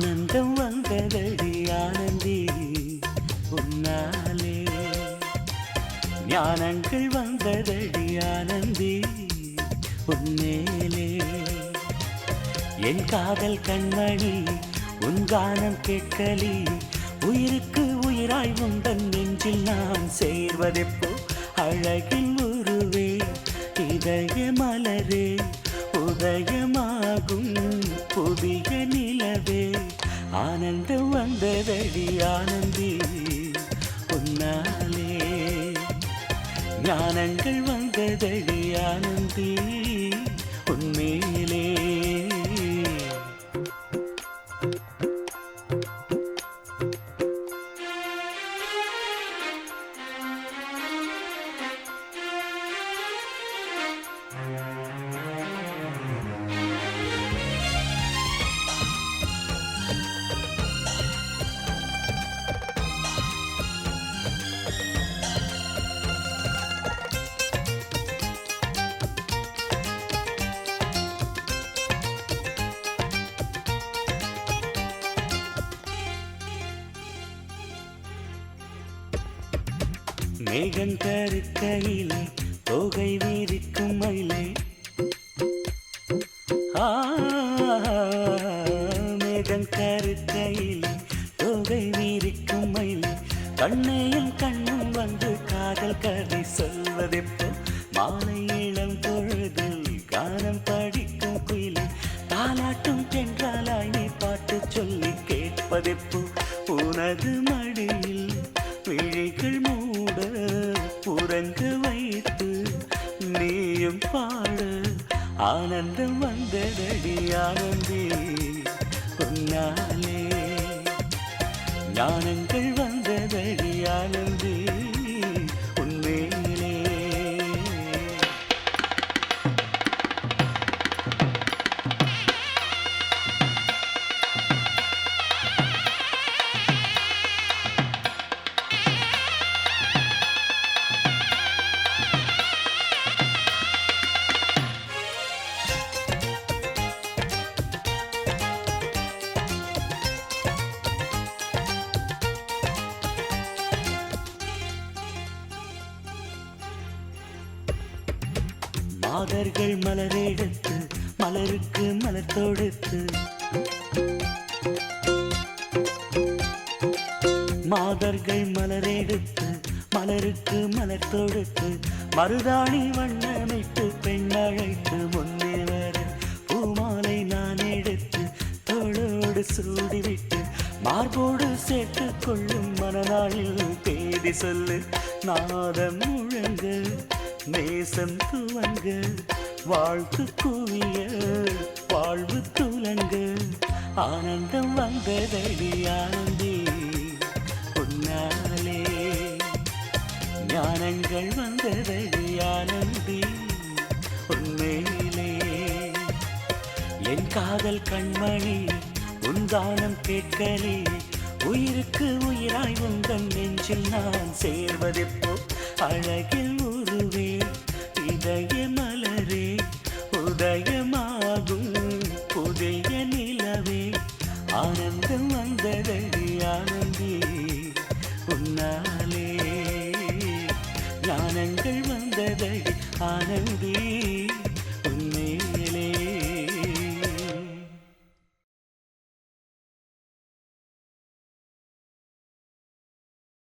ஆனந்தம் வந்ததடி ஆனந்தி உன்னாலே, ஞானங்கள் வந்ததடி ஆனந்தி உன்மேலே. என் காதல் கண்மணி உன் கானம் கேட்கலி, உயிருக்கு உயிராய் உந்தன் நெஞ்சில் நான் சேர்வதெப்போ. அழகின் உருவே இதய மலரே, உதயமாகும் புதிய நிலவே, ஆனந்தம் வந்ததடி ஆனந்தி உன்னாலே, ஞானங்கள் வந்ததடி ஆனந்தி உன்மேலே. மேகம் கருக்கையிலே தொகை வீரிக்கும் மயிலே, மேகம் கருக்கையிலே தொகை வீரிக்கும் மயிலே, கண்ணையும் கண்ணும் வந்து காதல் கதை சொல்வதெப்போ. மாலை இளம் பொழுதில் கானம் படிக்கும் குயிலே, தாலாட்டும் தென்றாலாய் நீ பாட்டு சொல்லி கேட்பதெப்போ. உனது மடியில் விழிகள் மூட புறங்க வைத்து நீயும் பாட, ஆனந்தம் வந்ததடி ஆனந்தி உன்னாலே, ஞானங்கள் வந்ததடி ஆனந்தி உன்மேலே. மாதர்கள் மலரெடுத்து மலருக்கு மலர் தொடுத்து, மாதர்கள் மலரெடுத்து மலருக்கு மலர் தொடுத்து, மருதாணி வண்ணமிட்டு பெண்ணழைத்து முன்னே வர, பூமாலை நான் எடுத்து தோளோடு சூடிவிட்டு, மார்போடு சேர்த்து கொள்ளும் மனநாளில் தேதி சொல்லு. நாதம் முழங்க நேசம் துவங்க, வாழ்த்து குவிய வாழ்வு துலங்க, ஆனந்தம் வந்ததடி ஆனந்தி உன்னாலே, ஞானங்கள் வந்ததடி ஆனந்தி உன்மேலே. என் காதல் கண்மணி உன் கானம் கேட்கலே, உயிருக்கு உயிராய் உந்தன் நெஞ்சில் நான் சேர்வதெப்போ. அழகில் உருவே இதய மலரே, உதயமாகும் புதிய நிலவே, ஆனந்தம் வந்ததடி ஆனந்தி உன்னாலே, ஞானங்கள் வந்ததடி ஆனந்தி